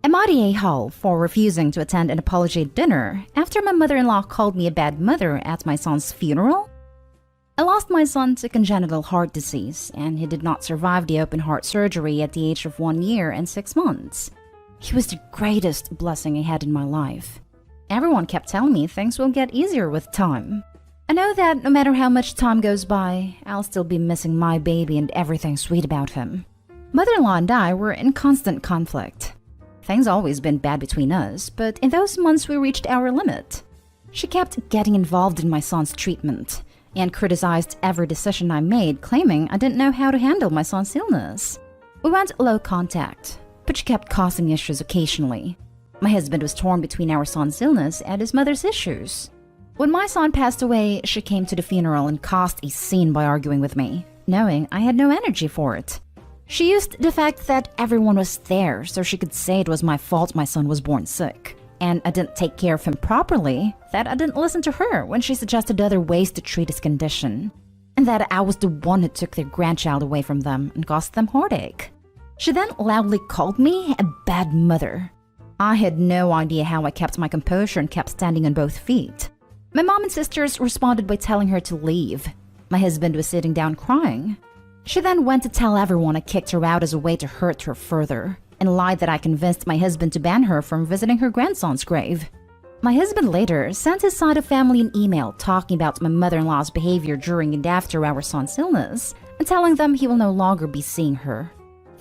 Am I the a-hole for refusing to attend an apology dinner after my mother-in-law called me a bad mother at my son's funeral? I lost my son to congenital heart disease, and he did not survive the open heart surgery at the age of 1 year and 6 months. He was the greatest blessing I had in my life. Everyone kept telling me things will get easier with time. I know that no matter how much time goes by, I'll still be missing my baby and everything sweet about him. Mother-in-law and I were in constant conflict. Things always been bad between us, but in those months we reached our limit. She kept getting involved in my son's treatment and criticized every decision I made, claiming I didn't know how to handle my son's illness. We went low contact, but she kept causing issues occasionally. My husband was torn between our son's illness and his mother's issues. When my son passed away, she came to the funeral and caused a scene by arguing with me, knowing I had no energy for it. She used the fact that everyone was there so she could say it was my fault my son was born sick, and I didn't take care of him properly, that I didn't listen to her when she suggested other ways to treat his condition, and that I was the one who took their grandchild away from them and caused them heartache. She then loudly called me a bad mother. I had no idea how I kept my composure and kept standing on both feet. My mom and sisters responded by telling her to leave. My husband was sitting down crying. She then went to tell everyone I kicked her out as a way to hurt her further, and lied that I convinced my husband to ban her from visiting her grandson's grave. My husband later sent his side of family an email talking about my mother-in-law's behavior during and after our son's illness, and telling them he will no longer be seeing her.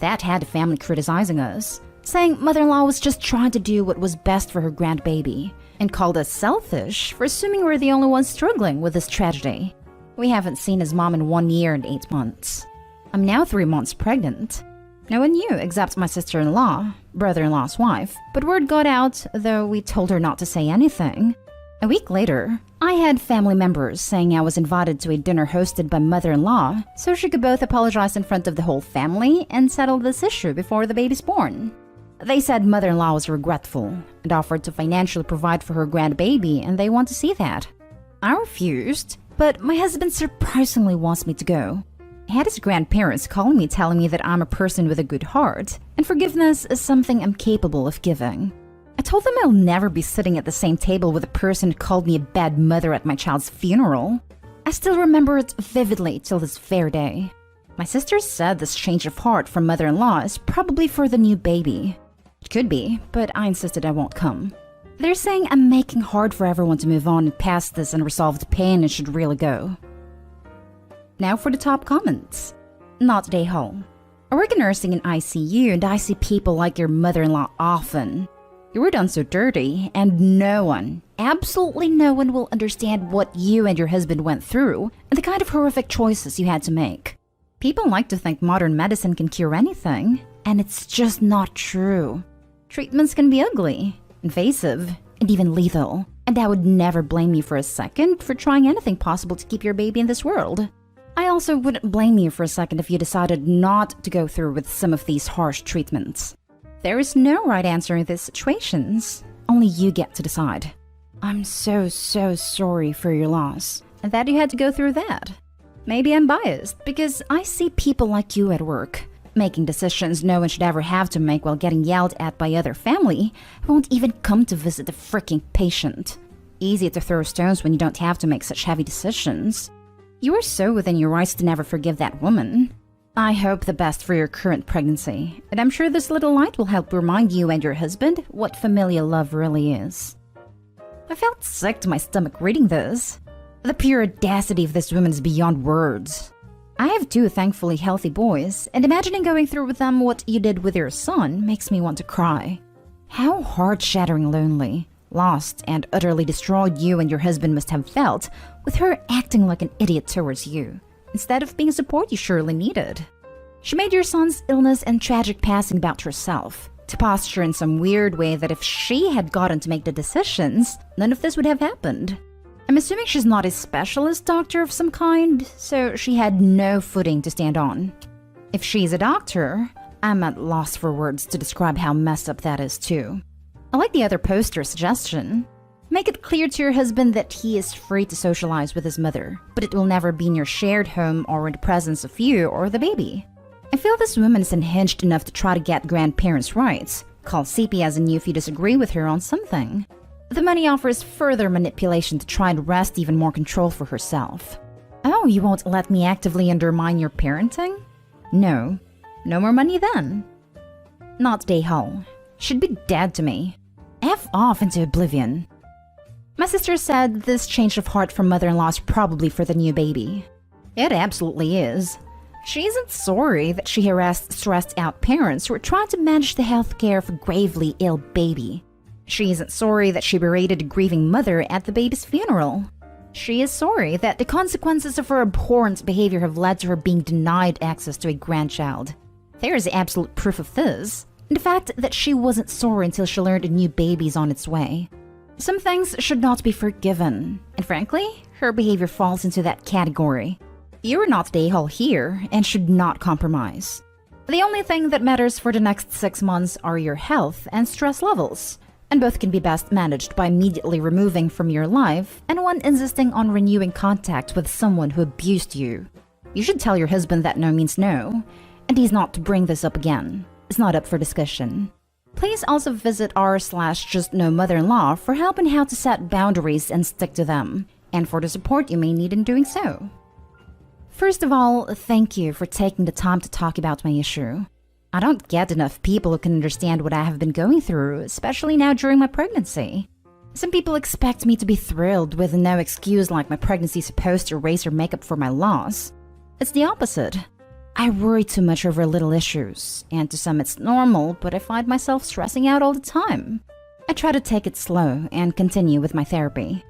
That had the family criticizing us, saying mother-in-law was just trying to do what was best for her grandbaby, and called us selfish for assuming we're the only ones struggling with this tragedy. We haven't seen his mom in 1 year and 8 months. I'm now 3 months pregnant. No one knew except my sister-in-law, brother-in-law's wife, but word got out, though we told her not to say anything. A week later, I had family members saying I was invited to a dinner hosted by mother-in-law so she could both apologize in front of the whole family and settle this issue before the baby's born. They said mother-in-law was regretful and offered to financially provide for her grandbaby, and they want to see that. I refused, but my husband surprisingly wants me to go. I had his grandparents calling me telling me that I'm a person with a good heart, and forgiveness is something I'm capable of giving. I told them I'll never be sitting at the same table with a person who called me a bad mother at my child's funeral. I still remember it vividly till this very day. My sister said this change of heart from mother-in-law is probably for the new baby. It could be, but I insisted I won't come. They're saying I'm making hard for everyone to move on and past this and resolve the pain and should really go. Now for the top comments. Not day home. I work in nursing in ICU and I see people like your mother-in-law often. You were done so dirty and no one, absolutely no one will understand what you and your husband went through and the kind of horrific choices you had to make. People like to think modern medicine can cure anything, and it's just not true. Treatments can be ugly, invasive, and even lethal, and I would never blame you for a second for trying anything possible to keep your baby in this world. I also wouldn't blame you for a second if you decided not to go through with some of these harsh treatments. There is no right answer in these situations. Only you get to decide. I'm so sorry for your loss, and that you had to go through that. Maybe I'm biased, because I see people like you at work, making decisions no one should ever have to make while getting yelled at by other family who won't even come to visit the freaking patient. Easy to throw stones when you don't have to make such heavy decisions. You are so within your rights to never forgive that woman. I hope the best for your current pregnancy, and I'm sure this little light will help remind you and your husband what familial love really is. I felt sick to my stomach reading this. The pure audacity of this woman is beyond words. I have 2 thankfully healthy boys, and imagining going through with them what you did with your son makes me want to cry. How heart-shatteringly lonely, lost, and utterly destroyed you and your husband must have felt with her acting like an idiot towards you, instead of being support you surely needed. She made your son's illness and tragic passing about herself, to posture in some weird way that if she had gotten to make the decisions, none of this would have happened. I'm assuming she's not a specialist doctor of some kind, so she had no footing to stand on. If she's a doctor, I'm at loss for words to describe how messed up that is too. I like the other poster suggestion. Make it clear to your husband that he is free to socialize with his mother, but it will never be in your shared home or in the presence of you or the baby. I feel this woman is unhinged enough to try to get grandparents' rights, Call CPS and if you disagree with her on something. The money offers further manipulation to try and wrest even more control for herself. Oh, you won't let me actively undermine your parenting? No. No more money then. Not Day-Hall. Should be dead to me. F off into oblivion. My sister said this change of heart from mother-in-law is probably for the new baby. It absolutely is. She isn't sorry that she harassed stressed-out parents who are trying to manage the health care of a gravely ill baby. She isn't sorry that she berated a grieving mother at the baby's funeral. She is sorry that the consequences of her abhorrent behavior have led to her being denied access to a grandchild. There is absolute proof of this, and the fact that she wasn't sorry until she learned a new baby's on its way. Some things should not be forgiven, and frankly, her behavior falls into that category. You are not Day-Hall here and should not compromise. The only thing that matters for the next 6 months are your health and stress levels, and both can be best managed by immediately removing from your life anyone insisting on renewing contact with someone who abused you. You should tell your husband that no means no, and he's not to bring this up again. It's not up for discussion. Please also visit r/justknowmother-in-law for help on how to set boundaries and stick to them, and for the support you may need in doing so. First of all, thank you for taking the time to talk about my issue. I don't get enough people who can understand what I have been going through, especially now during my pregnancy. Some people expect me to be thrilled with no excuse like my pregnancy is supposed to erase or make up for my loss. It's the opposite. I worry too much over little issues, and to some it's normal, but I find myself stressing out all the time. I try to take it slow and continue with my therapy.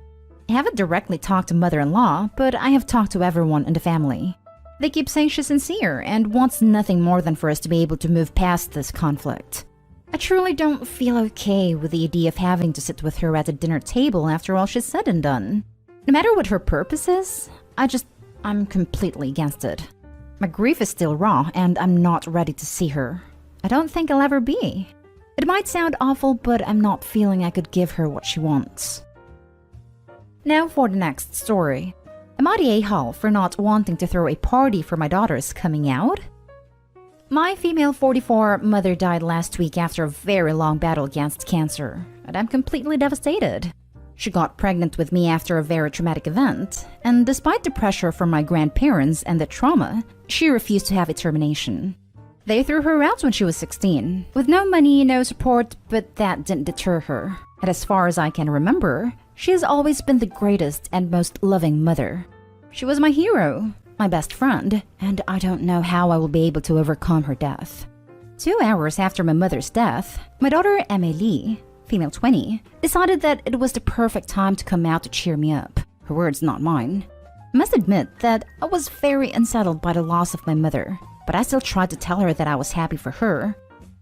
I haven't directly talked to mother-in-law, but I have talked to everyone in the family. They keep saying she's sincere and wants nothing more than for us to be able to move past this conflict. I truly don't feel okay with the idea of having to sit with her at the dinner table after all she's said and done. No matter what her purpose is, I'm completely against it. My grief is still raw and I'm not ready to see her. I don't think I'll ever be. It might sound awful, but I'm not feeling I could give her what she wants. Now for the next story. Am I the a-hole for not wanting to throw a party for my daughter's coming out? My female 44 mother died last week after a very long battle against cancer, and I'm completely devastated. She got pregnant with me after a very traumatic event, and despite the pressure from my grandparents and the trauma, she refused to have a termination. They threw her out when she was 16, with no money, no support, but that didn't deter her. And as far as I can remember, she has always been the greatest and most loving mother. She was my hero, my best friend, and I don't know how I will be able to overcome her death. 2 hours after my mother's death, my daughter Amélie, female 20, decided that it was the perfect time to come out to cheer me up. Her words, not mine. I must admit that I was very unsettled by the loss of my mother, but I still tried to tell her that I was happy for her.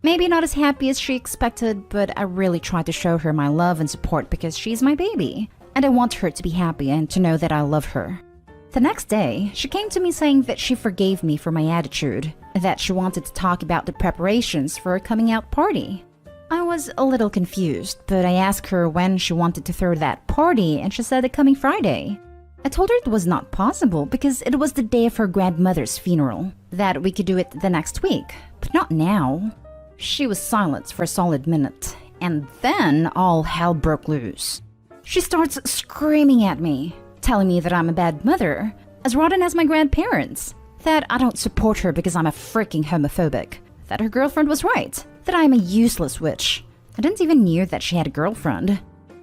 Maybe not as happy as she expected, but I really tried to show her my love and support because she's my baby, and I want her to be happy and to know that I love her. The next day, she came to me saying that she forgave me for my attitude, and that she wanted to talk about the preparations for her coming out party. I was a little confused, but I asked her when she wanted to throw that party, and she said the coming Friday. I told her it was not possible because it was the day of her grandmother's funeral, that we could do it the next week, but not now. She was silent for a solid minute, and then all hell broke loose. She starts screaming at me, telling me that I'm a bad mother, as rotten as my grandparents, that I don't support her because I'm a freaking homophobic, that her girlfriend was right, that I am a useless witch. I didn't even know that she had a girlfriend.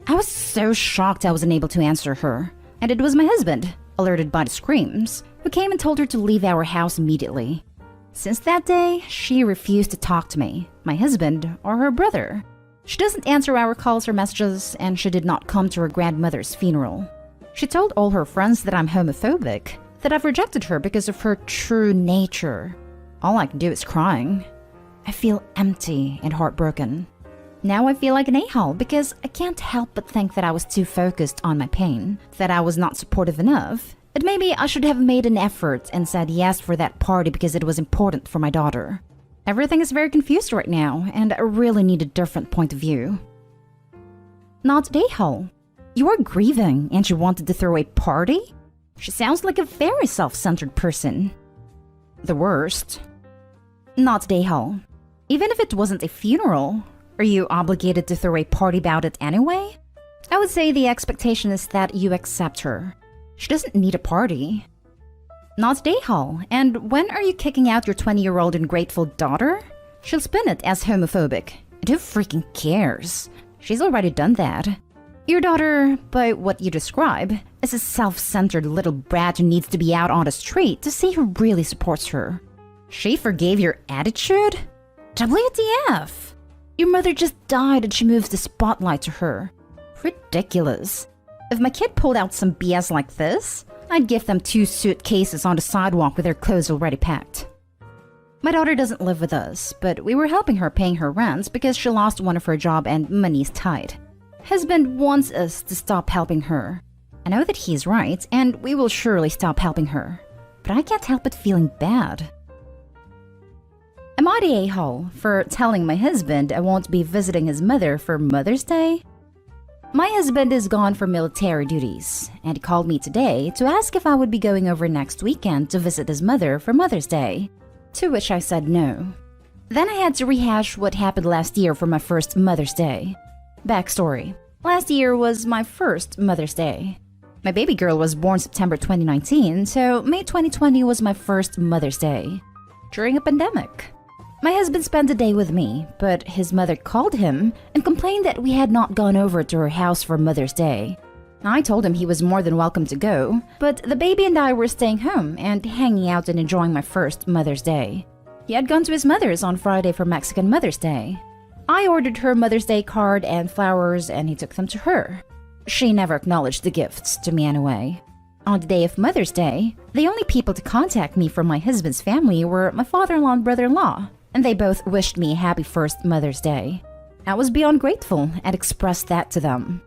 I was so shocked I wasn't able to answer her, and it was my husband, alerted by the screams, who came and told her to leave our house immediately. Since that day, she refused to talk to me, my husband, or her brother. She doesn't answer our calls or messages, and she did not come to her grandmother's funeral. She told all her friends that I'm homophobic, that I've rejected her because of her true nature. All I can do is crying. I feel empty and heartbroken. Now I feel like an a-hole because I can't help but think that I was too focused on my pain, that I was not supportive enough, and maybe I should have made an effort and said yes for that party because it was important for my daughter. Everything is very confused right now, and I really need a different point of view. Not a-hole. You are grieving and you wanted to throw a party? She sounds like a very self-centered person. The worst. Not a-hole. Even if it wasn't a funeral, Are you obligated to throw a party about it anyway? I would say the expectation is that you accept her. She doesn't need a party. Not Dayhall. And when are you kicking out your 20-year-old ungrateful daughter? She'll spin it as homophobic. And who freaking cares? She's already done that. Your daughter, by what you describe, is a self-centered little brat who needs to be out on the street to see who really supports her. She forgave your attitude? WTF? Your mother just died and she moves the spotlight to her. Ridiculous. If my kid pulled out some BS like this, I'd give them 2 suitcases on the sidewalk with their clothes already packed. My daughter doesn't live with us, but we were helping her paying her rent because she lost one of her jobs and money's tight. Husband wants us to stop helping her. I know that he's right, and we will surely stop helping her. But I can't help but feeling bad. Am I the a-hole for telling my husband I won't be visiting his mother for Mother's Day? My husband is gone for military duties, and he called me today to ask if I would be going over next weekend to visit his mother for Mother's Day, to which I said no. Then I had to rehash what happened last year for my first Mother's Day. Backstory. Last year was my first Mother's Day. My baby girl was born September 2019, so May 2020 was my first Mother's Day. During a pandemic. My husband spent the day with me, but his mother called him and complained that we had not gone over to her house for Mother's Day. I told him he was more than welcome to go, but the baby and I were staying home and hanging out and enjoying my first Mother's Day. He had gone to his mother's on Friday for Mexican Mother's Day. I ordered her Mother's Day card and flowers and he took them to her. She never acknowledged the gifts, to me anyway. On the day of Mother's Day, the only people to contact me from my husband's family were my father-in-law and brother-in-law, and they both wished me a happy first Mother's Day. I was beyond grateful and expressed that to them.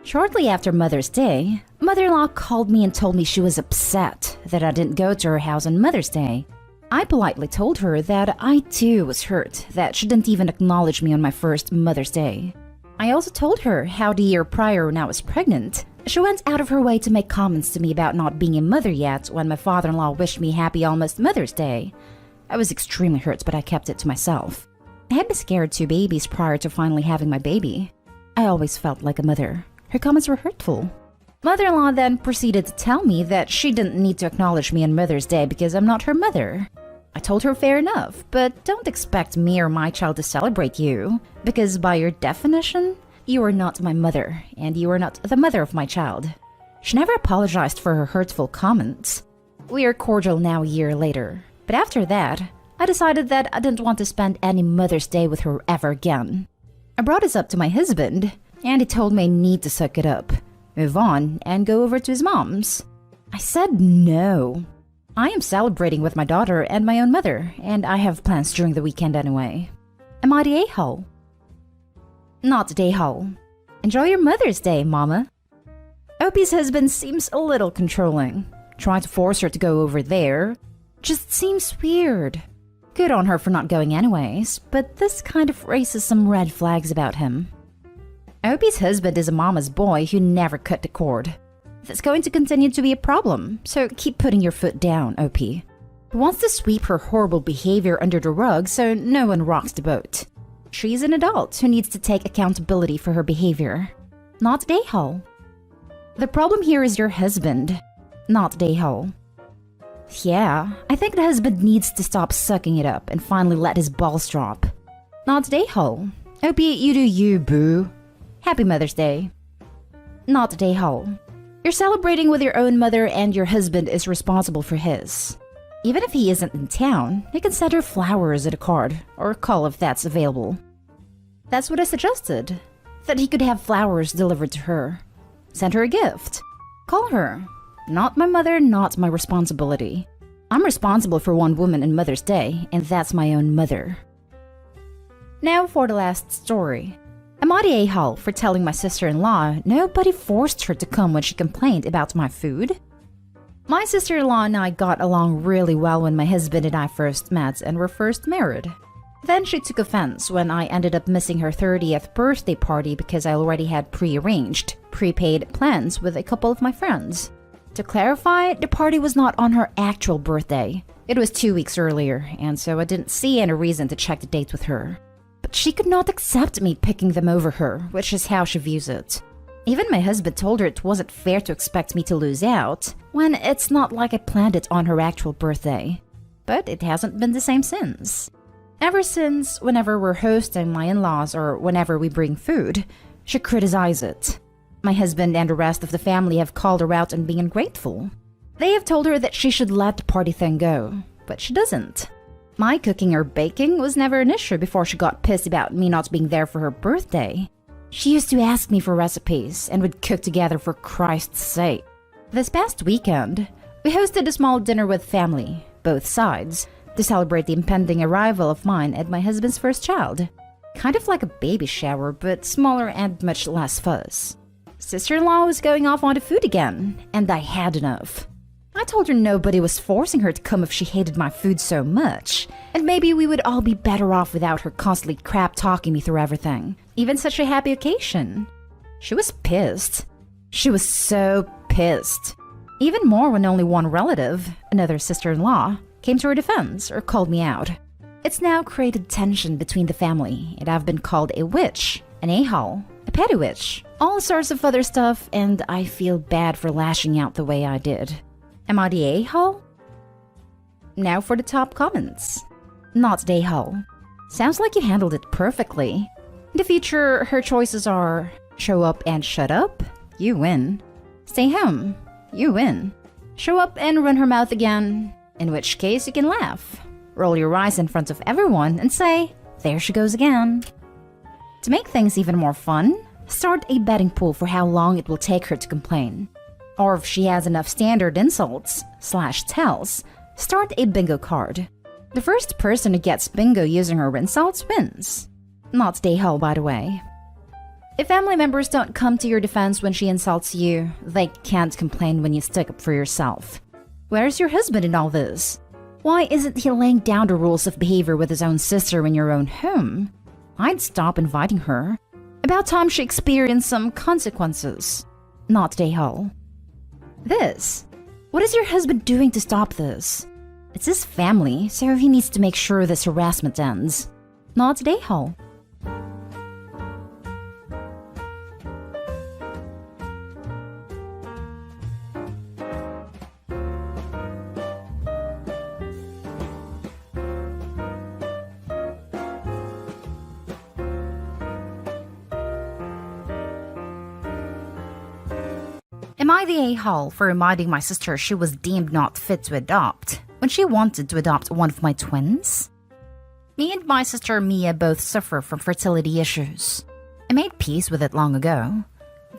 Shortly after Mother's Day, mother-in-law called me and told me she was upset that I didn't go to her house on Mother's Day. I politely told her that I too was hurt that she didn't even acknowledge me on my first Mother's Day. I also told her how the year prior when I was pregnant, she went out of her way to make comments to me about not being a mother yet when my father-in-law wished me happy almost Mother's Day. I was extremely hurt, but I kept it to myself. I had miscarried 2 babies prior to finally having my baby. I always felt like a mother. Her comments were hurtful. Mother-in-law then proceeded to tell me that she didn't need to acknowledge me on Mother's Day because I'm not her mother. I told her fair enough, but don't expect me or my child to celebrate you, because by your definition, you are not my mother, and you are not the mother of my child. She never apologized for her hurtful comments. We are cordial now a year later, but after that, I decided that I didn't want to spend any Mother's Day with her ever again. I brought this up to my husband, and he told me I need to suck it up, move on, and go over to his mom's. I said no. I am celebrating with my daughter and my own mother, and I have plans during the weekend anyway. Am I the a-hole? Not the a-hole. Enjoy your Mother's Day, Mama. Opie's husband seems a little controlling. Trying to force her to go over there just seems weird. Good on her for not going anyways, but this kind of raises some red flags about him. Opie's husband is a mama's boy who never cut the cord. That's going to continue to be a problem, so keep putting your foot down, Opie. He wants to sweep her horrible behavior under the rug so no one rocks the boat. She's an adult who needs to take accountability for her behavior. Not the a-hole. The problem here is your husband, not the a-hole. Yeah, I think the husband needs to stop sucking it up and finally let his balls drop. Not the a-hole. Opie, you do you, boo. Happy Mother's Day. Not the a-hole. You're celebrating with your own mother and your husband is responsible for his. Even if he isn't in town, he can send her flowers at a card, or call if that's available. That's what I suggested, that he could have flowers delivered to her. Send her a gift. Call her. Not my mother, not my responsibility. I'm responsible for one woman in Mother's Day, and that's my own mother. Now for the last story. Am I the a-hole for telling my sister-in-law nobody forced her to come when she complained about my food? My sister-in-law and I got along really well when my husband and I first met and were first married. Then she took offense when I ended up missing her 30th birthday party because I already had pre-arranged, prepaid plans with a couple of my friends. To clarify, the party was not on her actual birthday. It was 2 weeks earlier, and so I didn't see any reason to check the date with her. but she could not accept me picking them over her, which is how she views it. Even my husband told her it wasn't fair to expect me to lose out, when it's not like I planned it on her actual birthday. But it hasn't been the same since. Ever since, whenever we're hosting my in-laws or whenever we bring food, she criticizes it. My husband and the rest of the family have called her out on being ungrateful. They have told her that she should let the party thing go, but she doesn't. My cooking or baking was never an issue before she got pissed about me not being there for her birthday. She used to ask me for recipes and would cook together for Christ's sake. This past weekend, we hosted a small dinner with family, both sides, to celebrate the impending arrival of mine and my husband's first child. Kind of like a baby shower, but smaller and much less fuss. Sister-in-law was going off on the food again, and I had enough. I told her nobody was forcing her to come if she hated my food so much, and maybe we would all be better off without her constantly crap-talking me through everything, even such a happy occasion. She was pissed. She was so pissed. Even more when only one relative, another sister-in-law, came to her defense or called me out. It's now created tension between the family, and I've been called a witch, an a-hole, a petty witch, all sorts of other stuff, and I feel bad for lashing out the way I did. Am I the a-hole? Now for the top comments. Not the a-hole. Sounds like you handled it perfectly. In the future, her choices are show up and shut up, you win. Stay home, you win. Show up and run her mouth again, in which case you can laugh. Roll your eyes in front of everyone and say, there she goes again. To make things even more fun, start a betting pool for how long it will take her to complain. Or if she has enough standard insults/tells, start a bingo card. The first person who gets bingo using her insults wins. Not the hell, by the way. If family members don't come to your defense when she insults you, they can't complain when you stick up for yourself. Where's your husband in all this? Why isn't he laying down the rules of behavior with his own sister in your own home? I'd stop inviting her. About time she experienced some consequences. Not the hell. This. What is your husband doing to stop this? It's his family, so he needs to make sure this harassment ends. Not the hell. Am I the a-hole for reminding my sister she was deemed not fit to adopt when she wanted to adopt one of my twins? Me and my sister Mia both suffer from fertility issues. I made peace with it long ago,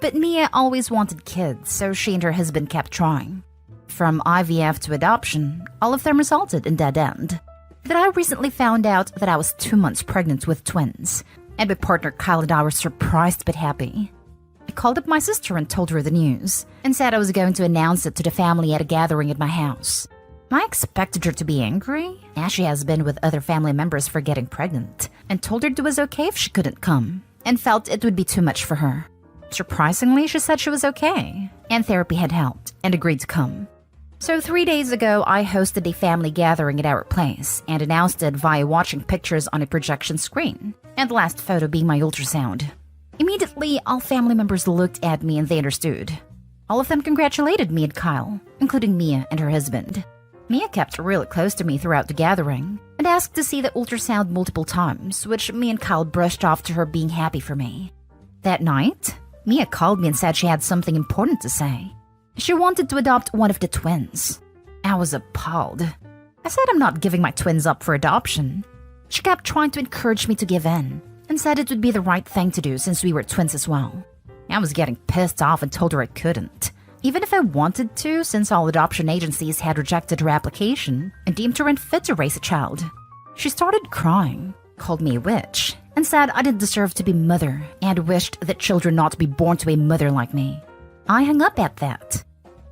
but Mia always wanted kids, so she and her husband kept trying. From IVF to adoption, all of them resulted in dead end. Then I recently found out that I was 2 months pregnant with twins, and my partner Kyle and I were surprised but happy. I called up my sister and told her the news, and said I was going to announce it to the family at a gathering at my house. I expected her to be angry, as she has been with other family members for getting pregnant, and told her it was okay if she couldn't come, and felt it would be too much for her. Surprisingly, she said she was okay, and therapy had helped, and agreed to come. So 3 days ago, I hosted a family gathering at our place, and announced it via watching pictures on a projection screen, and the last photo being my ultrasound. Immediately, all family members looked at me and they understood. All of them congratulated me and Kyle, including Mia and her husband. Mia kept really close to me throughout the gathering, and asked to see the ultrasound multiple times, which me and Kyle brushed off to her being happy for me. That night, Mia called me and said she had something important to say. She wanted to adopt one of the twins. I was appalled. I said I'm not giving my twins up for adoption. She kept trying to encourage me to give in, and said it would be the right thing to do since we were twins as well. I was getting pissed off and told her I couldn't, even if I wanted to, since all adoption agencies had rejected her application and deemed her unfit to raise a child. She started crying, called me a witch, and said I didn't deserve to be mother and wished that children not be born to a mother like me. I hung up at that.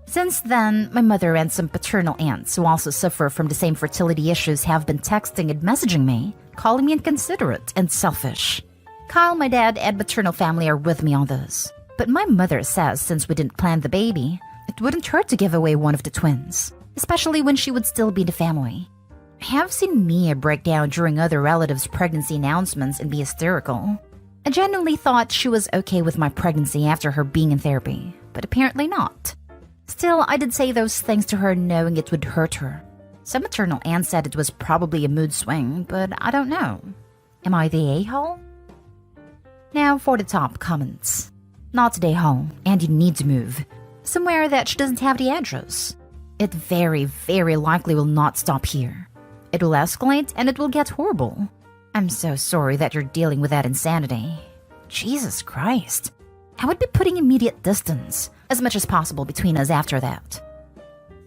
Since then, my mother and some paternal aunts who also suffer from the same fertility issues have been texting and messaging me, calling me inconsiderate and selfish. Kyle, my dad, and maternal family are with me on this. But my mother says since we didn't plan the baby, it wouldn't hurt to give away one of the twins, especially when she would still be in the family. I have seen Mia break down during other relatives' pregnancy announcements and be hysterical. I genuinely thought she was okay with my pregnancy after her being in therapy, but apparently not. Still, I did say those things to her knowing it would hurt her. Some maternal aunt said it was probably a mood swing, but I don't know. Am I the a-hole? Now for the top comments. Not the a-hole, and you need to move. Somewhere that she doesn't have the address. It very, very likely will not stop here. It will escalate and it will get horrible. I'm so sorry that you're dealing with that insanity. Jesus Christ. I would be putting immediate distance, as much as possible between us after that.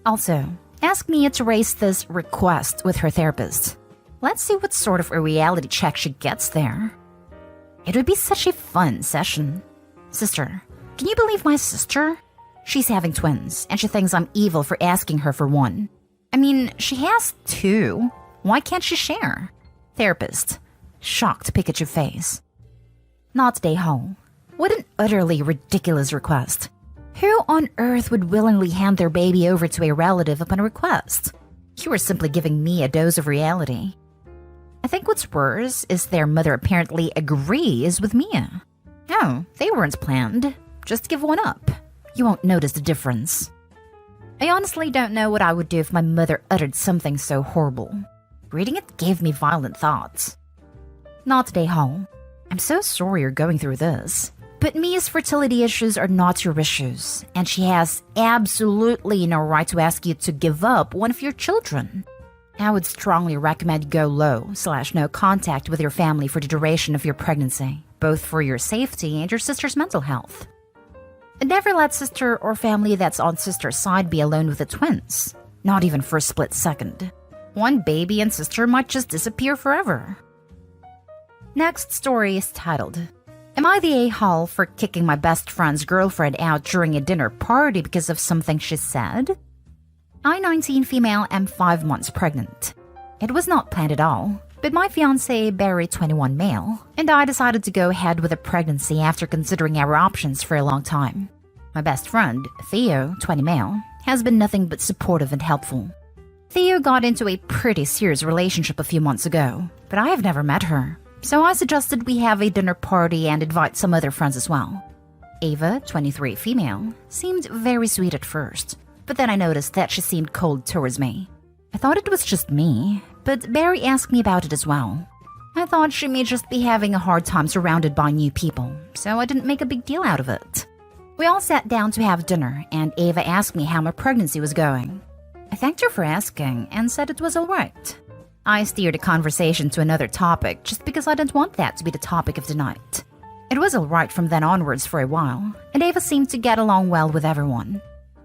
Also, ask Mia to raise this request with her therapist. Let's see what sort of a reality check she gets there. It would be such a fun session. Sister, can you believe my sister? She's having twins, and she thinks I'm evil for asking her for one. I mean, she has two. Why can't she share? Therapist, shocked Pikachu face. Not day-hole. What an utterly ridiculous request. Who on earth would willingly hand their baby over to a relative upon a request? You are simply giving me a dose of reality. I think what's worse is their mother apparently agrees with Mia. No, they weren't planned. Just give one up. You won't notice the difference. I honestly don't know what I would do if my mother uttered something so horrible. Reading it gave me violent thoughts. Not day-hole. I'm so sorry you're going through this. But Mia's fertility issues are not your issues, and she has absolutely no right to ask you to give up one of your children. I would strongly recommend you go low/no contact with your family for the duration of your pregnancy, both for your safety and your sister's mental health. And never let sister or family that's on sister's side be alone with the twins, not even for a split second. One baby and sister might just disappear forever. Next story is titled, Am I the a-hole for kicking my best friend's girlfriend out during a dinner party because of something she said? I, 19 female, am 5 months pregnant. It was not planned at all, but my fiancé, Barry, 21 male, and I decided to go ahead with a pregnancy after considering our options for a long time. My best friend, Theo, 20 male, has been nothing but supportive and helpful. Theo got into a pretty serious relationship a few months ago, but I have never met her. So I suggested we have a dinner party and invite some other friends as well. Ava, 23 female, seemed very sweet at first, but then I noticed that she seemed cold towards me. I thought it was just me, but Barry asked me about it as well. I thought she may just be having a hard time surrounded by new people, so I didn't make a big deal out of it. We all sat down to have dinner, and Ava asked me how my pregnancy was going. I thanked her for asking and said it was alright. I steered the conversation to another topic just because I didn't want that to be the topic of the night. It was alright from then onwards for a while, and Ava seemed to get along well with everyone.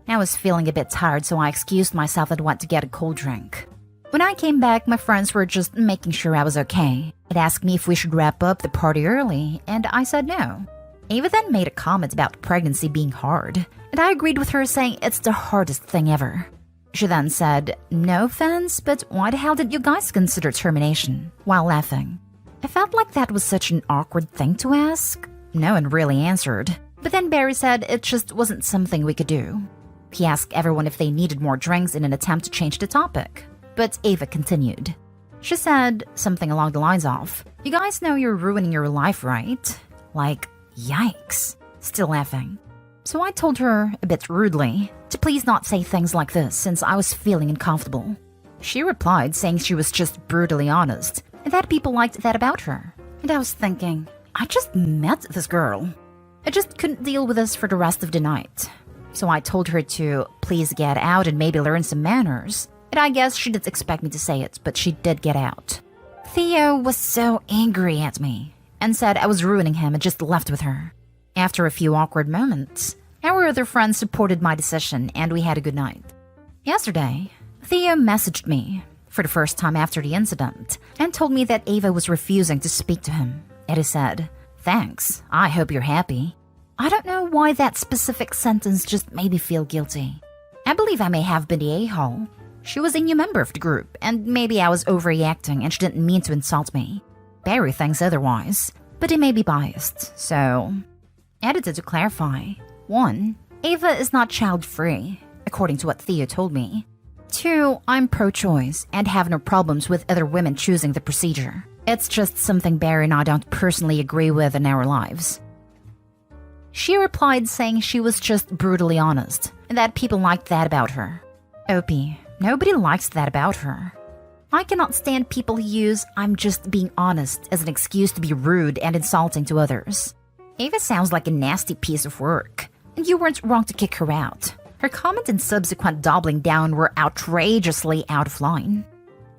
I was feeling a bit tired, so I excused myself and went to get a cold drink. When I came back, my friends were just making sure I was okay. It asked me if we should wrap up the party early, and I said no. Ava then made a comment about pregnancy being hard, and I agreed with her, saying it's the hardest thing ever. She then said, "No offense, but why the hell did you guys consider termination?" while laughing. I felt like that was such an awkward thing to ask. No one really answered. But then Barry said it just wasn't something we could do. He asked everyone if they needed more drinks in an attempt to change the topic. But Ava continued. She said something along the lines of, "You guys know you're ruining your life, right?" Like, yikes. Still laughing. So I told her, a bit rudely, to please not say things like this since I was feeling uncomfortable. She replied saying she was just brutally honest and that people liked that about her. And I was thinking, I just met this girl. I just couldn't deal with this for the rest of the night. So I told her to please get out and maybe learn some manners. And I guess she didn't expect me to say it, but she did get out. Theo was so angry at me and said I was ruining him and just left with her. After a few awkward moments, our other friends supported my decision and we had a good night. Yesterday, Theo messaged me for the first time after the incident and told me that Ava was refusing to speak to him. And he said, "Thanks, I hope you're happy." I don't know why that specific sentence just made me feel guilty. I believe I may have been the a-hole. She was a new member of the group, and maybe I was overreacting and she didn't mean to insult me. Barry thinks otherwise, but he may be biased, so... Edited to clarify. 1. Ava is not child-free, according to what Theo told me. 2, I'm pro-choice and have no problems with other women choosing the procedure. It's just something Barry and I don't personally agree with in our lives. She replied saying she was just brutally honest and that people liked that about her. Opie, nobody likes that about her. I cannot stand people who use "I'm just being honest" as an excuse to be rude and insulting to others. Ava sounds like a nasty piece of work, and you weren't wrong to kick her out. Her comment and subsequent doubling down were outrageously out of line.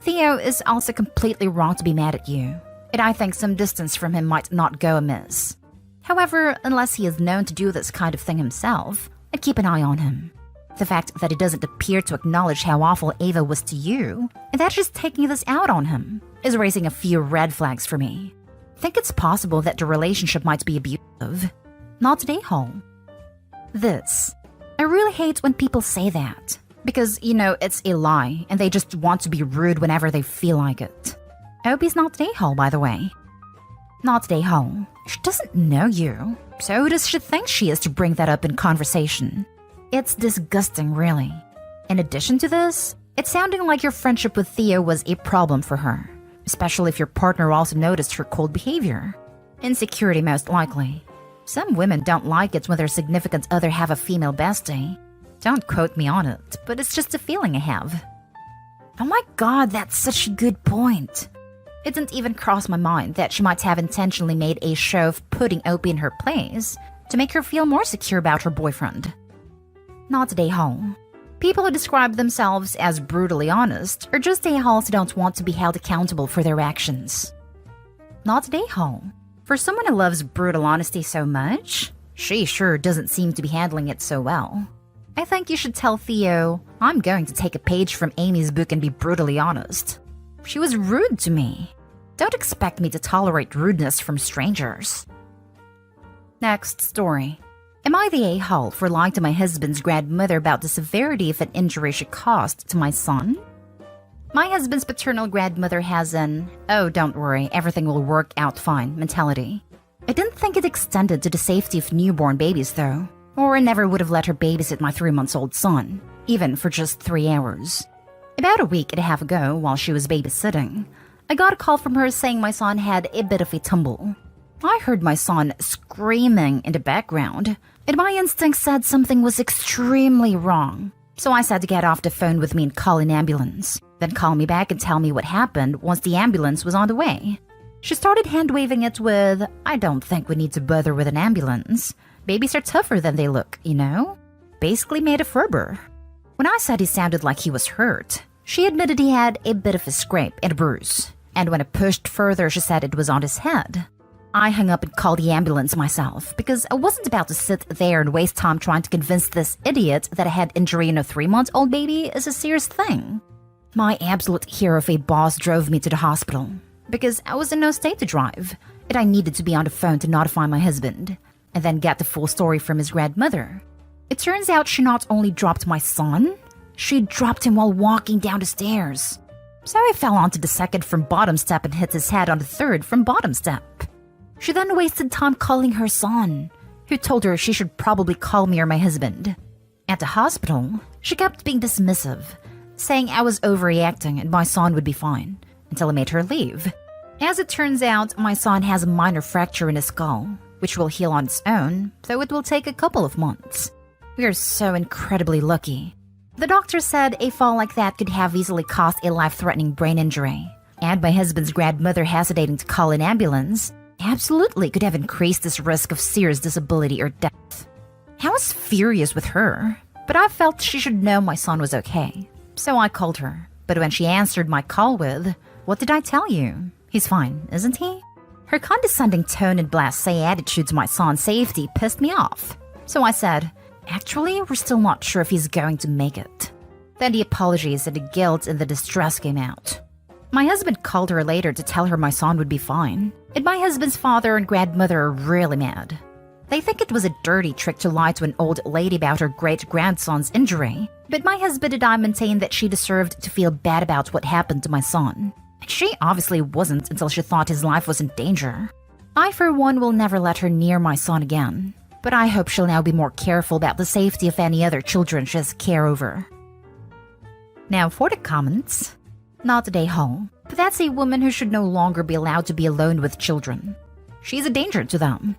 Theo is also completely wrong to be mad at you, and I think some distance from him might not go amiss. However, unless he is known to do this kind of thing himself, I'd keep an eye on him. The fact that he doesn't appear to acknowledge how awful Ava was to you, and that she's taking this out on him, is raising a few red flags for me. Think it's possible that the relationship might be abusive. Not an a-hole. This. I really hate when people say that. Because, it's a lie, and they just want to be rude whenever they feel like it. Opie's not an a-hole, by the way. Not an a-hole. She doesn't know you. So who does she think she is to bring that up in conversation? It's disgusting, really. In addition to this, it's sounding like your friendship with Theo was a problem for her, especially if your partner also noticed her cold behavior. Insecurity, most likely. Some women don't like it when their significant other have a female bestie. Don't quote me on it, but it's just a feeling I have. Oh my god, that's such a good point. It didn't even cross my mind that she might have intentionally made a show of putting Opie in her place to make her feel more secure about her boyfriend. Not an a-hole. People who describe themselves as brutally honest are just a-holes who don't want to be held accountable for their actions. Not an a-hole. For someone who loves brutal honesty so much, she sure doesn't seem to be handling it so well. I think you should tell Theo, I'm going to take a page from Amy's book and be brutally honest. She was rude to me. Don't expect me to tolerate rudeness from strangers. Next story. Am I the a-hole for lying to my husband's grandmother about the severity of an injury she caused to my son? My husband's paternal grandmother has an, "oh, don't worry, everything will work out fine" mentality. I didn't think it extended to the safety of newborn babies, though, or I never would have let her babysit my 3-month-old son, even for just 3 hours. About a week and a half ago, while she was babysitting, I got a call from her saying my son had a bit of a tumble. I heard my son screaming in the background, and my instinct said something was extremely wrong. So I said to get off the phone with me and call an ambulance, then call me back and tell me what happened once the ambulance was on the way. She started hand-waving it with, "I don't think we need to bother with an ambulance. Babies are tougher than they look, Basically made a Ferber. When I said he sounded like he was hurt, she admitted he had a bit of a scrape and a bruise, and when I pushed further, she said it was on his head. I hung up and called the ambulance myself because I wasn't about to sit there and waste time trying to convince this idiot that a head injury in a 3-month-old baby is a serious thing. My absolute hero of a boss drove me to the hospital because I was in no state to drive, and I needed to be on the phone to notify my husband and then get the full story from his grandmother. It turns out she not only dropped my son, she dropped him while walking down the stairs. So I fell onto the second from bottom step and hit his head on the third from bottom step. She then wasted time calling her son, who told her she should probably call me or my husband. At the hospital, she kept being dismissive, saying I was overreacting and my son would be fine, until I made her leave. As it turns out, my son has a minor fracture in his skull, which will heal on its own, though it will take a couple of months. We are so incredibly lucky. The doctor said a fall like that could have easily caused a life-threatening brain injury, and my husband's grandmother hesitating to call an ambulance absolutely could have increased this risk of serious disability or death. I was furious with her, but I felt she should know my son was okay. So I called her, but when she answered my call with, "What did I tell you? He's fine, isn't he?" Her condescending tone and blasé attitude to my son's safety pissed me off. So I said, "Actually, we're still not sure if he's going to make it." Then the apologies and the guilt and the distress came out. My husband called her later to tell her my son would be fine, and my husband's father and grandmother are really mad. They think it was a dirty trick to lie to an old lady about her great-grandson's injury, but my husband and I maintain that she deserved to feel bad about what happened to my son. And she obviously wasn't until she thought his life was in danger. I, for one, will never let her near my son again, but I hope she'll now be more careful about the safety of any other children she has care over. Now for the comments. Not a day home, but that's a woman who should no longer be allowed to be alone with children. She's a danger to them.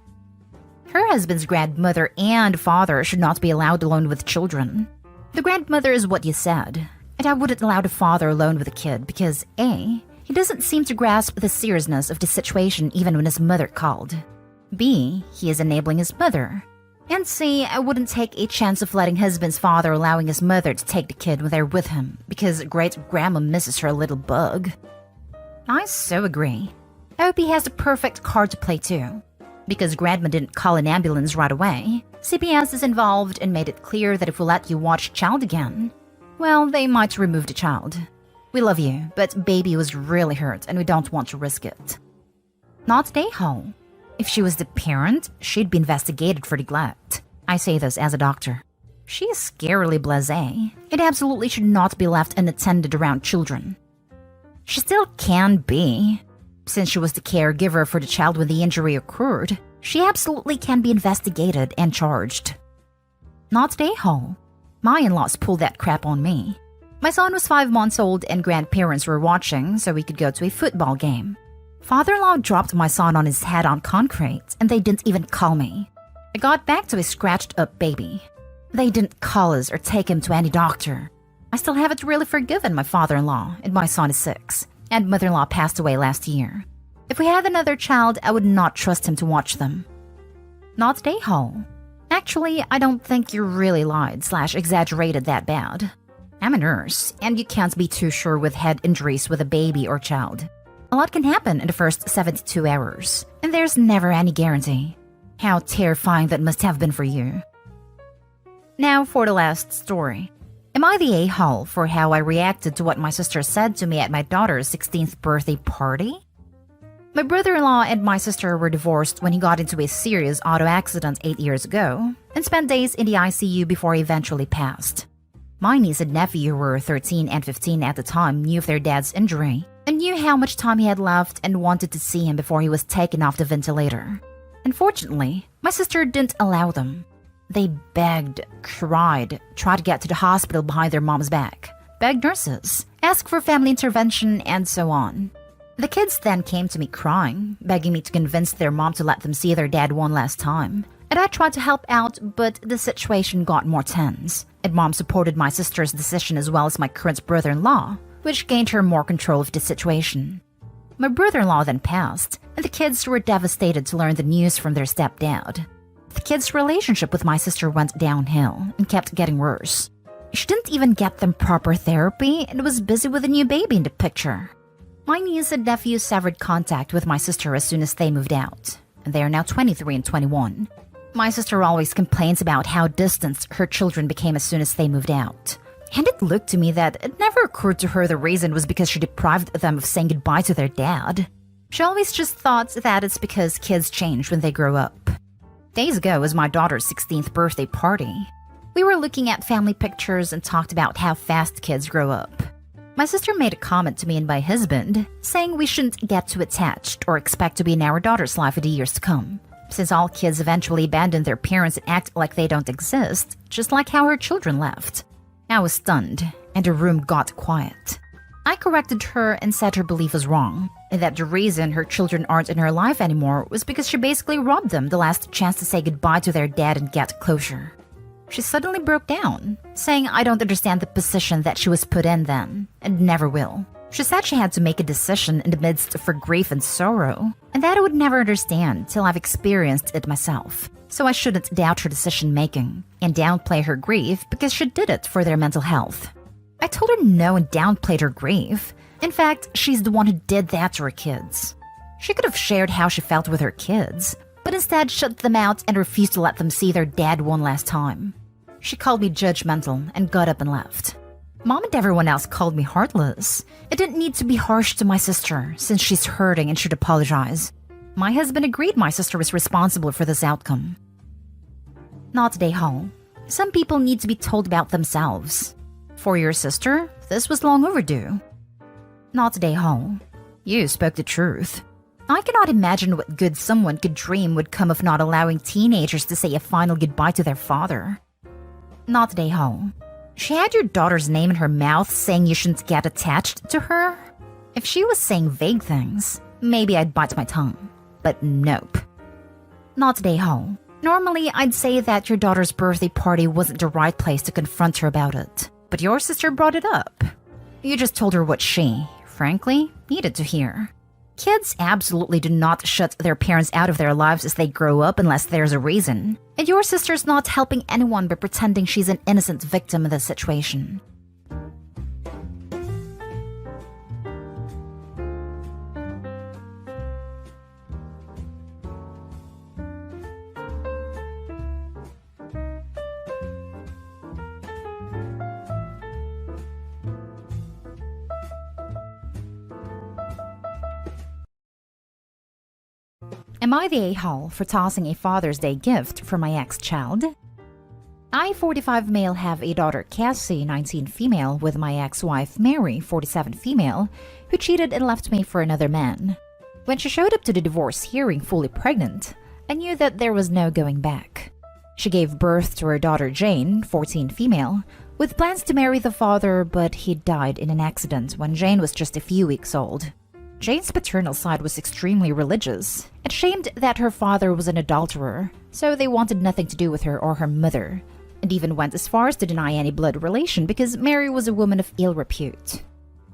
Her husband's grandmother and father should not be allowed alone with children. The grandmother is what you said, and I wouldn't allow the father alone with a kid because A, he doesn't seem to grasp the seriousness of the situation even when his mother called. B, he is enabling his mother. And C, I wouldn't take a chance of letting husband's father allowing his mother to take the kid when they're with him because great-grandma misses her little bug. I so agree. I hope he has the perfect card to play too. Because grandma didn't call an ambulance right away, CPS is involved and made it clear that if we let you watch child again, well, they might remove the child. We love you, but baby was really hurt and we don't want to risk it. Not day-ho. If she was the parent, she'd be investigated for neglect. I say this as a doctor. She is scarily blasé. It absolutely should not be left unattended around children. She still can be. Since she was the caregiver for the child when the injury occurred, she absolutely can be investigated and charged. Not day-ho. My in-laws pulled that crap on me. My son was 5 months old and grandparents were watching so we could go to a football game. Father-in-law dropped my son on his head on concrete, and they didn't even call me. I got back to a scratched-up baby. They didn't call us or take him to any doctor. I still haven't really forgiven my father-in-law, and my son is 6, and mother-in-law passed away last year. If we had another child, I would not trust him to watch them. Not day-ho. Actually, I don't think you really lied/exaggerated that bad. I'm a nurse, and you can't be too sure with head injuries with a baby or child. A lot can happen in the first 72 hours, and there's never any guarantee. How terrifying that must have been for you. Now for the last story. Am I the a-hole for how I reacted to what my sister said to me at my daughter's 16th birthday party? My brother-in-law and my sister were divorced when he got into a serious auto accident 8 years ago and spent days in the ICU before he eventually passed. My niece and nephew, who were 13 and 15 at the time, knew of their dad's injury and knew how much time he had left and wanted to see him before he was taken off the ventilator. Unfortunately, my sister didn't allow them. They begged, cried, tried to get to the hospital behind their mom's back, begged nurses, asked for family intervention, and so on. The kids then came to me crying, begging me to convince their mom to let them see their dad one last time. And I tried to help out, but the situation got more tense, and mom supported my sister's decision as well as my current brother-in-law, which gained her more control of the situation. My brother-in-law then passed, and the kids were devastated to learn the news from their stepdad. The kids' relationship with my sister went downhill and kept getting worse. She didn't even get them proper therapy and was busy with a new baby in the picture. My niece and nephew severed contact with my sister as soon as they moved out, and they are now 23 and 21. My sister always complains about how distant her children became as soon as they moved out. And it looked to me that it never occurred to her the reason was because she deprived them of saying goodbye to their dad. She always just thought that it's because kids change when they grow up. Days ago was my daughter's 16th birthday party. We were looking at family pictures and talked about how fast kids grow up. My sister made a comment to me and my husband, saying we shouldn't get too attached or expect to be in our daughter's life in the years to come, since all kids eventually abandon their parents and act like they don't exist, just like how her children left. I was stunned, and the room got quiet. I corrected her and said her belief was wrong, and that the reason her children aren't in her life anymore was because she basically robbed them the last chance to say goodbye to their dad and get closure. She suddenly broke down, saying I don't understand the position that she was put in then, and never will. She said she had to make a decision in the midst of her grief and sorrow, and that I would never understand till I've experienced it myself. So I shouldn't doubt her decision-making, and downplay her grief because she did it for their mental health. I told her no and downplayed her grief. In fact, she's the one who did that to her kids. She could have shared how she felt with her kids, but instead shut them out and refused to let them see their dad one last time. She called me judgmental and got up and left. Mom and everyone else called me heartless. It didn't need to be harsh to my sister, since she's hurting and should apologize. My husband agreed my sister was responsible for this outcome. Not today, home. Some people need to be told about themselves. For your sister, this was long overdue. Not today, home. You spoke the truth. I cannot imagine what good someone could dream would come of not allowing teenagers to say a final goodbye to their father. Not today, home. She had your daughter's name in her mouth saying you shouldn't get attached to her? If she was saying vague things, maybe I'd bite my tongue. But nope. Not a-hole. Normally, I'd say that your daughter's birthday party wasn't the right place to confront her about it. But your sister brought it up. You just told her what she, frankly, needed to hear. Kids absolutely do not shut their parents out of their lives as they grow up unless there's a reason. And your sister's not helping anyone by pretending she's an innocent victim in this situation. Am I the a-hole for tossing a Father's Day gift for my ex-child? I, 45 male, have a daughter, Cassie, 19 female, with my ex-wife, Mary, 47 female, who cheated and left me for another man. When she showed up to the divorce hearing fully pregnant, I knew that there was no going back. She gave birth to her daughter, Jane, 14 female, with plans to marry the father, but he died in an accident when Jane was just a few weeks old. Jane's paternal side was extremely religious, and shamed that her father was an adulterer, so they wanted nothing to do with her or her mother, and even went as far as to deny any blood relation because Mary was a woman of ill repute.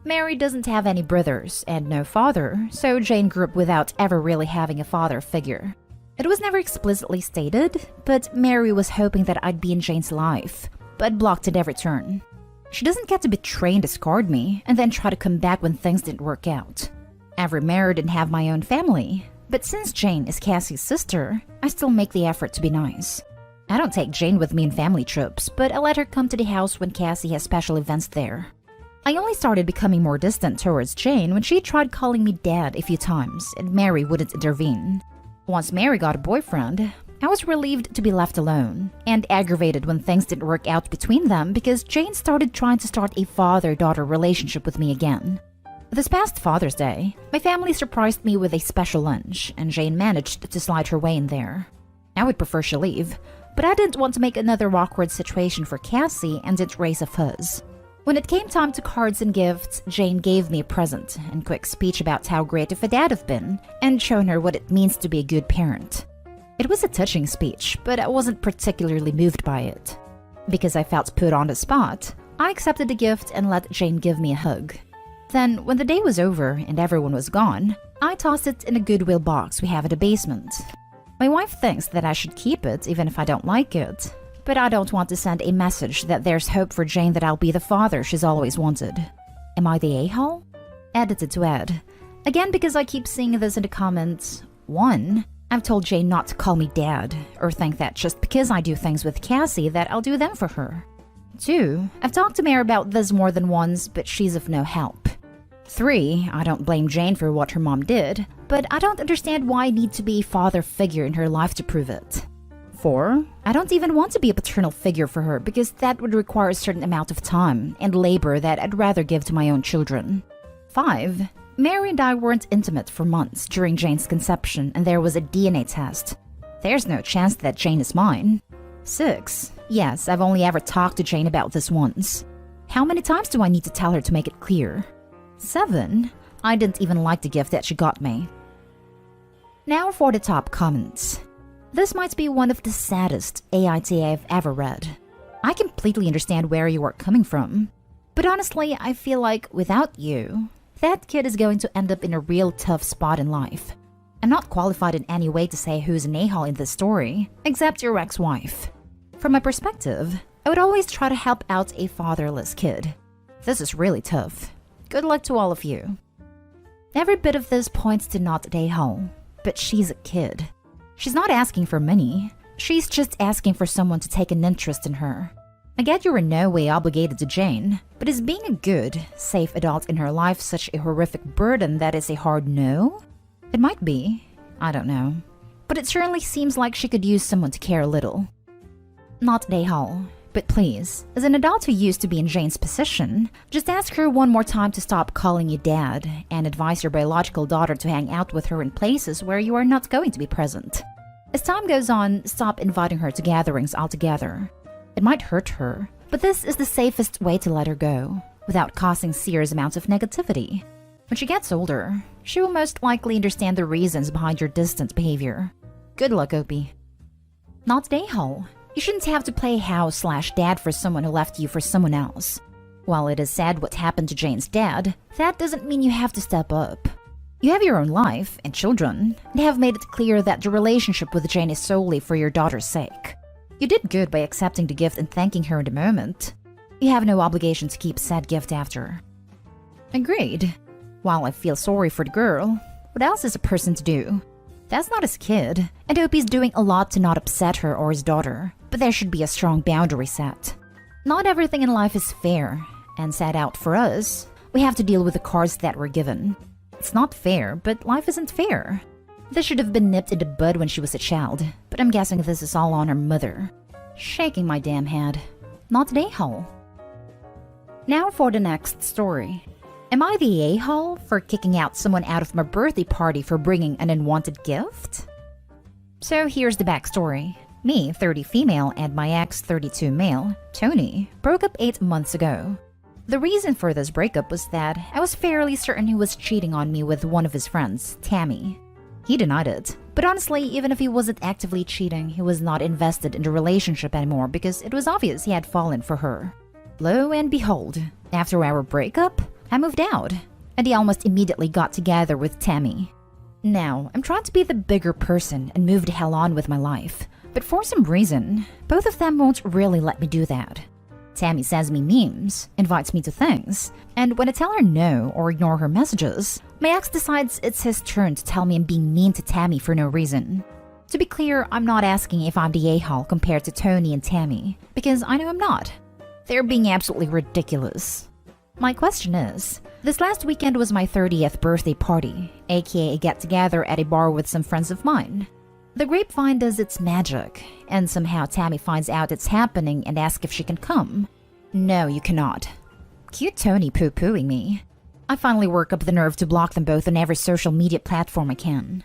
Mary doesn't have any brothers and no father, so Jane grew up without ever really having a father figure. It was never explicitly stated, but Mary was hoping that I'd be in Jane's life, but blocked at every turn. She doesn't get to betray and discard me, and then try to come back when things didn't work out. I've remarried and have my own family, but since Jane is Cassie's sister, I still make the effort to be nice. I don't take Jane with me in family trips, but I let her come to the house when Cassie has special events there. I only started becoming more distant towards Jane when she tried calling me dad a few times, and Mary wouldn't intervene. Once Mary got a boyfriend, I was relieved to be left alone, and aggravated when things didn't work out between them because Jane started trying to start a father-daughter relationship with me again. This past Father's Day, my family surprised me with a special lunch, and Jane managed to slide her way in there. I would prefer she leave, but I didn't want to make another awkward situation for Cassie and didn't raise a fuzz. When it came time to cards and gifts, Jane gave me a present and quick speech about how great of a dad I've been, and shown her what it means to be a good parent. It was a touching speech, but I wasn't particularly moved by it. Because I felt put on the spot, I accepted the gift and let Jane give me a hug. Then, when the day was over and everyone was gone, I tossed it in a Goodwill box we have in the basement. My wife thinks that I should keep it even if I don't like it, but I don't want to send a message that there's hope for Jane that I'll be the father she's always wanted. Am I the a-hole? Edited to add. Again, because I keep seeing this in the comments. 1. I've told Jane not to call me dad, or think that just because I do things with Cassie that I'll do them for her. 2. I've talked to Mary about this more than once, but she's of no help. 3. I don't blame Jane for what her mom did, but I don't understand why I need to be a father figure in her life to prove it. 4. I don't even want to be a paternal figure for her because that would require a certain amount of time and labor that I'd rather give to my own children. 5. Mary and I weren't intimate for months during Jane's conception and there was a DNA test. There's no chance that Jane is mine. 6. Yes, I've only ever talked to Jane about this once. How many times do I need to tell her to make it clear? 7. I didn't even like the gift that she got me. Now for the top comments. This might be one of the saddest AITA I've ever read. I completely understand where you are coming from. But honestly, I feel like without you, that kid is going to end up in a real tough spot in life. I'm not qualified in any way to say who's an a-hole in this story, except your ex-wife. From my perspective, I would always try to help out a fatherless kid. This is really tough. Good luck to all of you. Every bit of this points to not an a-hole, but she's a kid. She's not asking for money. She's just asking for someone to take an interest in her. I get you're in no way obligated to Jane, but is being a good, safe adult in her life such a horrific burden that is a hard no? It might be. I don't know. But it certainly seems like she could use someone to care a little. Not an a-hole, but please, as an adult who used to be in Jane's position, just ask her one more time to stop calling you dad and advise your biological daughter to hang out with her in places where you are not going to be present. As time goes on, stop inviting her to gatherings altogether. It might hurt her, But this is the safest way to let her go, without causing serious amounts of negativity. When she gets older, she will most likely understand the reasons behind your distant behavior. Good luck, Opie. Not a-hole. You shouldn't have to play house/dad for someone who left you for someone else. While it is sad what happened to Jane's dad, that doesn't mean you have to step up. You have your own life and children, and have made it clear that your relationship with Jane is solely for your daughter's sake. You did good by accepting the gift and thanking her in the moment. You have no obligation to keep said gift after. Agreed. While I feel sorry for the girl, what else is a person to do? That's not his kid, and Opie's doing a lot to not upset her or his daughter, but there should be a strong boundary set. Not everything in life is fair, and set out for us, we have to deal with the cards that we're given. It's not fair, but life isn't fair. This should have been nipped in the bud when she was a child, but I'm guessing this is all on her mother. Shaking my damn head. Not an a-hole. Now for the next story. Am I the a-hole for kicking out someone out of my birthday party for bringing an unwanted gift? So here's the backstory. Me, 30 female, and my ex, 32 male, Tony, broke up 8 months ago. The reason for this breakup was that I was fairly certain he was cheating on me with one of his friends, Tammy. He denied it, but honestly, even if he wasn't actively cheating, he was not invested in the relationship anymore because it was obvious he had fallen for her. Lo and behold, after our breakup, I moved out, and he almost immediately got together with Tammy. Now, I'm trying to be the bigger person and move the hell on with my life, but for some reason, both of them won't really let me do that. Tammy sends me memes, invites me to things, and when I tell her no or ignore her messages, my ex decides it's his turn to tell me I'm being mean to Tammy for no reason. To be clear, I'm not asking if I'm the a-hole compared to Tony and Tammy, because I know I'm not. They're being absolutely ridiculous. My question is, this last weekend was my 30th birthday party, aka a get-together at a bar with some friends of mine. The grapevine does its magic, and somehow Tammy finds out it's happening and asks if she can come. No, you cannot. Cute Tony poo-pooing me. I finally work up the nerve to block them both on every social media platform I can.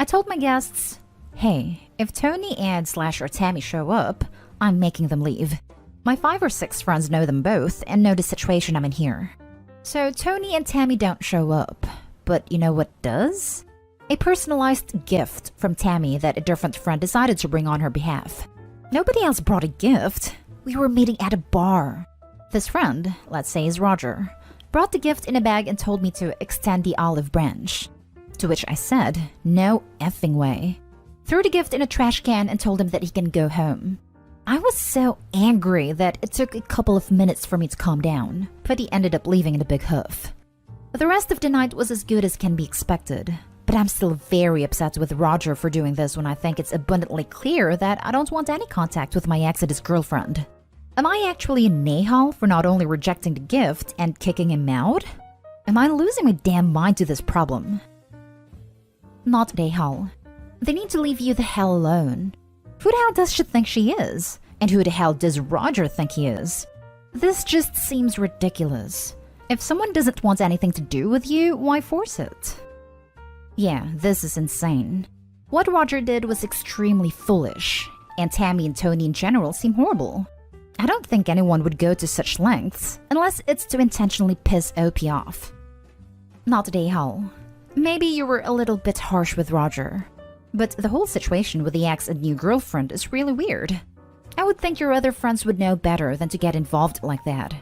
I told my guests, hey, if Tony and/or Tammy show up, I'm making them leave. My 5 or 6 friends know them both and know the situation I'm in here. So Tony and Tammy don't show up, but you know what does? A personalized gift from Tammy that a different friend decided to bring on her behalf. Nobody else brought a gift. We were meeting at a bar. This friend, let's say is Roger, brought the gift in a bag and told me to extend the olive branch. To which I said, no effing way. Threw the gift in a trash can and told him that he can go home. I was so angry that it took a couple of minutes for me to calm down, but he ended up leaving in a big huff. The rest of the night was as good as can be expected. But I'm still very upset with Roger for doing this when I think it's abundantly clear that I don't want any contact with my ex and his girlfriend. Am I actually an a-hole for not only rejecting the gift and kicking him out? Am I losing my damn mind to this problem? Not an a-hole. They need to leave you the hell alone. Who the hell does she think she is? And who the hell does Roger think he is? This just seems ridiculous. If someone doesn't want anything to do with you, why force it? Yeah, this is insane. What Roger did was extremely foolish, and Tammy and Tony in general seem horrible. I don't think anyone would go to such lengths, unless it's to intentionally piss Opie off. Not an a-hole. Maybe you were a little bit harsh with Roger, but the whole situation with the ex and new girlfriend is really weird. I would think your other friends would know better than to get involved like that.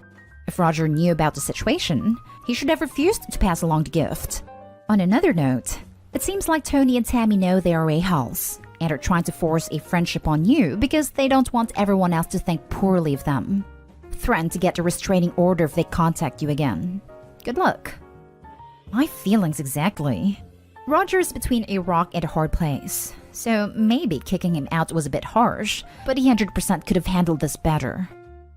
If Roger knew about the situation, he should have refused to pass along the gift. On another note, it seems like Tony and Tammy know they are a-holes and are trying to force a friendship on you because they don't want everyone else to think poorly of them. Threaten to get a restraining order if they contact you again. Good luck. My feelings exactly. Roger is between a rock and a hard place, so maybe kicking him out was a bit harsh, but he 100% could have handled this better.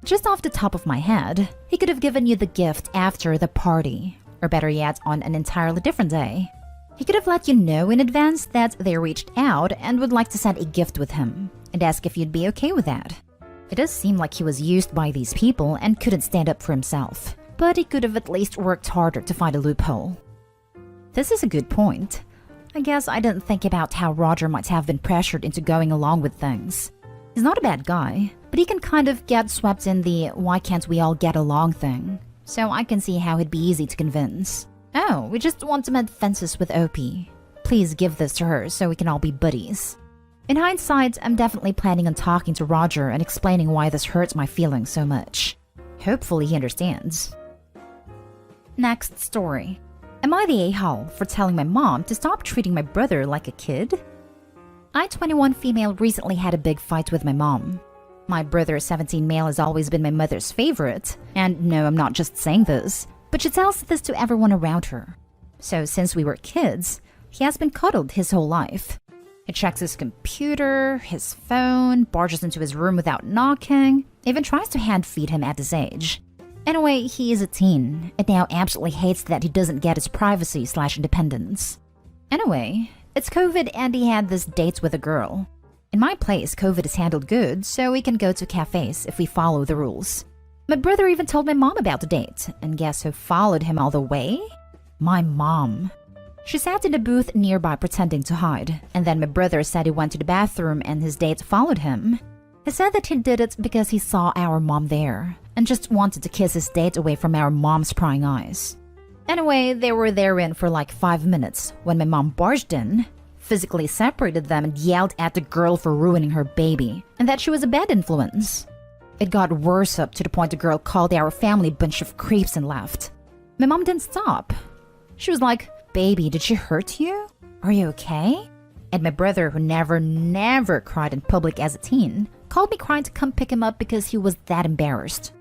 Just off the top of my head, he could have given you the gift after the party. Or better yet, on an entirely different day. He could have let you know in advance that they reached out and would like to send a gift with him, and ask if you'd be okay with that. It does seem like he was used by these people and couldn't stand up for himself, but he could have at least worked harder to find a loophole. This is a good point. I guess I didn't think about how Roger might have been pressured into going along with things. He's not a bad guy, but he can kind of get swept in the why can't we all get along thing. So I can see how it'd be easy to convince. Oh, we just want to mend fences with OP. Please give this to her so we can all be buddies. In hindsight, I'm definitely planning on talking to Roger and explaining why this hurts my feelings so much. Hopefully he understands. Next story. Am I the a-hole for telling my mom to stop treating my brother like a kid? I, 21 female, recently had a big fight with my mom. My brother, 17 male, has always been my mother's favorite. And no, I'm not just saying this, but she tells this to everyone around her. So since we were kids, he has been cuddled his whole life. He checks his computer, his phone, barges into his room without knocking, even tries to hand feed him at this age. Anyway, he is a teen, and now absolutely hates that he doesn't get his privacy/independence. Anyway, it's COVID and he had this date with a girl. In my place, COVID is handled good, so we can go to cafes if we follow the rules. My brother even told my mom about the date, and guess who followed him all the way? My mom. She sat in a booth nearby pretending to hide, and then my brother said he went to the bathroom and his date followed him. He said that he did it because he saw our mom there, and just wanted to kiss his date away from our mom's prying eyes. Anyway, they were therein for like 5 minutes when my mom barged in, physically separated them and yelled at the girl for ruining her baby, and that she was a bad influence. It got worse up to the point the girl called our family a bunch of creeps and left. My mom didn't stop. She was like, "Baby, did she hurt you? Are you okay?" And my brother, who never cried in public as a teen, called me crying to come pick him up because he was that embarrassed.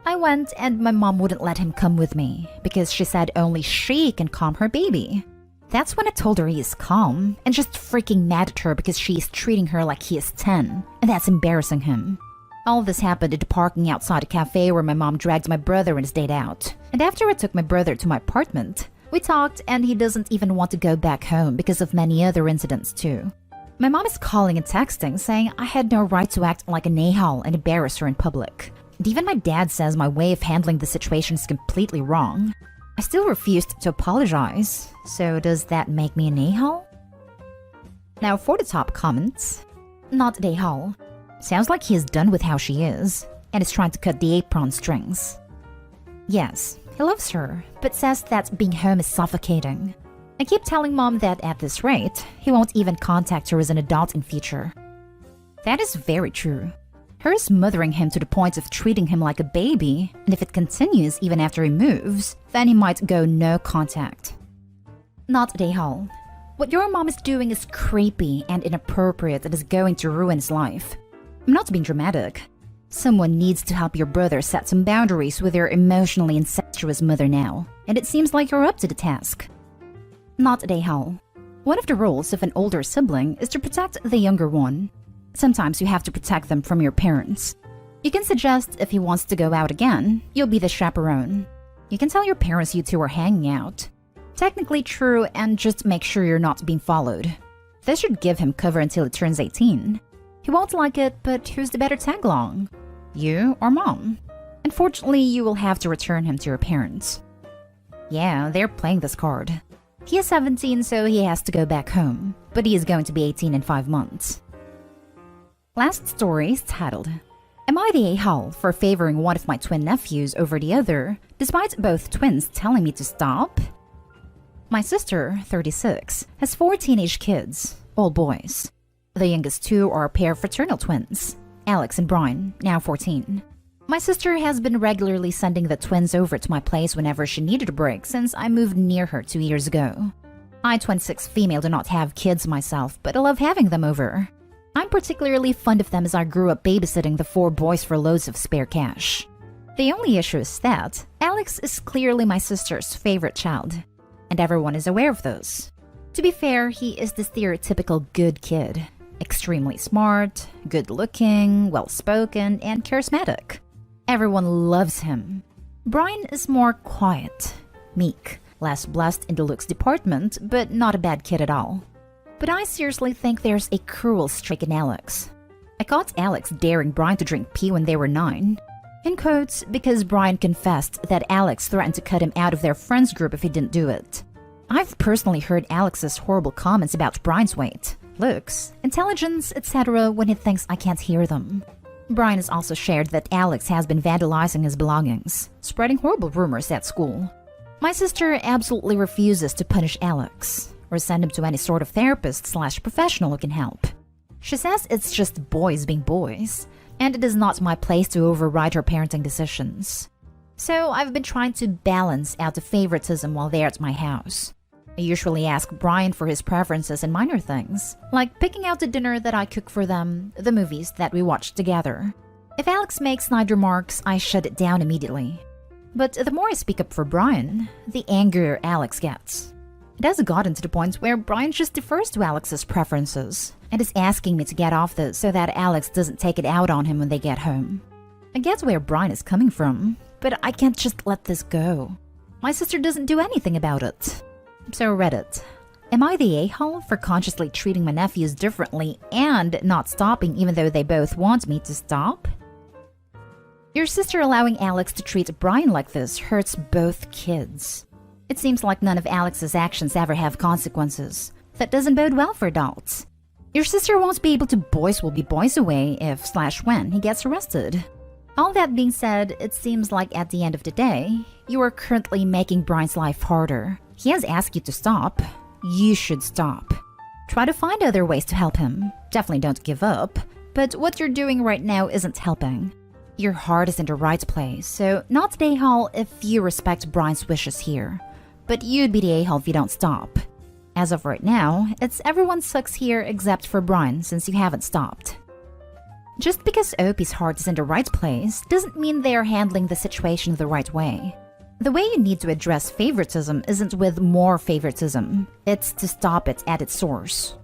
I went and my mom wouldn't let him come with me because she said only she can calm her baby. That's when I told her he is calm and just freaking mad at her because she is treating her like he is 10, and that's embarrassing him. All of this happened at the parking outside a cafe where my mom dragged my brother and his date out. And after I took my brother to my apartment, we talked and he doesn't even want to go back home because of many other incidents too. My mom is calling and texting saying I had no right to act like an a-hole and embarrass her in public. And even my dad says my way of handling the situation is completely wrong. I still refused to apologize, so does that make me an a-hole? Now for the top comments. Not an a-hole. Sounds like he is done with how she is, and is trying to cut the apron strings. Yes, he loves her, but says that being home is suffocating. I keep telling mom that at this rate, he won't even contact her as an adult in future. That is very true. Her is mothering him to the point of treating him like a baby, and if it continues even after he moves, then he might go no contact. Not a hole. What your mom is doing is creepy and inappropriate and is going to ruin his life. I'm not being dramatic. Someone needs to help your brother set some boundaries with your emotionally incestuous mother now, and it seems like you're up to the task. Not a hole. One of the roles of an older sibling is to protect the younger one. Sometimes you have to protect them from your parents. You can suggest if he wants to go out again, you'll be the chaperone. You can tell your parents you two are hanging out. Technically true, and just make sure you're not being followed. This should give him cover until he turns 18. He won't like it, but who's the better tag-along? You or mom? Unfortunately, you will have to return him to your parents. Yeah, they're playing this card. He is 17, so he has to go back home, but he is going to be 18 in 5 months. Last story is titled, Am I the a-hole for favoring one of my twin nephews over the other, despite both twins telling me to stop? My sister, 36, has 4 teenage kids, all boys. The youngest 2 are a pair of fraternal twins, Alex and Brian, now 14. My sister has been regularly sending the twins over to my place whenever she needed a break since I moved near her 2 years ago. I, 26 female, do not have kids myself, but I love having them over. I'm particularly fond of them as I grew up babysitting the 4 boys for loads of spare cash. The only issue is that Alex is clearly my sister's favorite child, and everyone is aware of this. To be fair, he is the stereotypical good kid. Extremely smart, good-looking, well-spoken, and charismatic. Everyone loves him. Brian is more quiet, meek, less blessed in the looks department, but not a bad kid at all. But I seriously think there's a cruel streak in Alex. I caught Alex daring Brian to drink pee when they were 9. In quotes, because Brian confessed that Alex threatened to cut him out of their friends group if he didn't do it. I've personally heard Alex's horrible comments about Brian's weight, looks, intelligence, etc. when he thinks I can't hear them. Brian has also shared that Alex has been vandalizing his belongings, spreading horrible rumors at school. My sister absolutely refuses to punish Alex or send him to any sort of therapist/professional who can help. She says it's just boys being boys, and it is not my place to override her parenting decisions. So I've been trying to balance out the favoritism while they're at my house. I usually ask Brian for his preferences in minor things, like picking out the dinner that I cook for them, the movies that we watch together. If Alex makes snide remarks, I shut it down immediately. But the more I speak up for Brian, the angrier Alex gets. It has gotten to the point where Brian just defers to Alex's preferences and is asking me to get off this so that Alex doesn't take it out on him when they get home. I get where Brian is coming from, but I can't just let this go. My sister doesn't do anything about it. So Reddit, am I the a-hole for consciously treating my nephews differently and not stopping even though they both want me to stop? Your sister allowing Alex to treat Brian like this hurts both kids. It seems like none of Alex's actions ever have consequences. That doesn't bode well for adults. Your sister won't be able to boys will be boys away if/when he gets arrested. All that being said, it seems like at the end of the day, you are currently making Brian's life harder. He has asked you to stop. You should stop. Try to find other ways to help him. Definitely don't give up. But what you're doing right now isn't helping. Your heart is in the right place, so not the a-hole if you respect Brian's wishes here. But you'd be the a-hole if you don't stop. As of right now, it's everyone sucks here except for Brian since you haven't stopped. Just because Opie's heart is in the right place doesn't mean they are handling the situation the right way. The way you need to address favoritism isn't with more favoritism, it's to stop it at its source.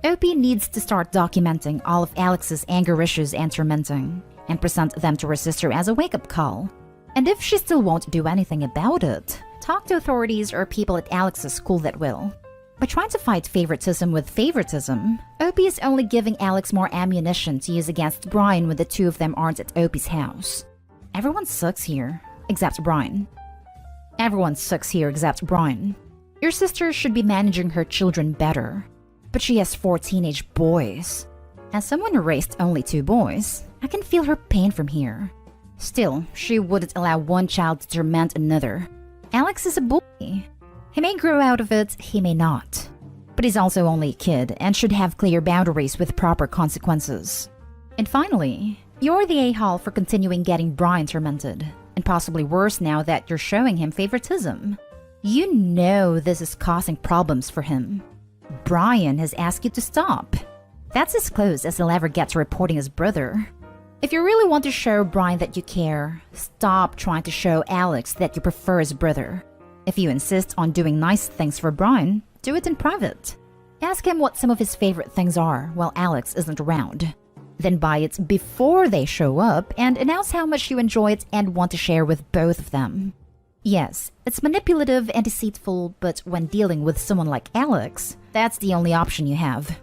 Opie needs to start documenting all of Alex's anger issues and tormenting, and present them to her sister as a wake-up call. And if she still won't do anything about it, talk to authorities or people at Alex's school that will. By trying to fight favoritism with favoritism, Opie is only giving Alex more ammunition to use against Brian when the two of them aren't at Opie's house. Everyone sucks here, except Brian. Everyone sucks here except Brian. Your sister should be managing her children better, but she has 4 teenage boys. As someone who raised only 2 boys, I can feel her pain from here. Still, she wouldn't allow one child to torment another. Alex is a bully. He may grow out of it, he may not. But he's also only a kid and should have clear boundaries with proper consequences. And finally, you're the a-hole for continuing getting Brian tormented, and possibly worse now that you're showing him favoritism. You know this is causing problems for him. Brian has asked you to stop. That's as close as he'll ever get to reporting his brother. If you really want to show Brian that you care, stop trying to show Alex that you prefer his brother. If you insist on doing nice things for Brian, do it in private. Ask him what some of his favorite things are while Alex isn't around. Then buy it before they show up and announce how much you enjoy it and want to share with both of them. Yes, it's manipulative and deceitful, but when dealing with someone like Alex, that's the only option you have.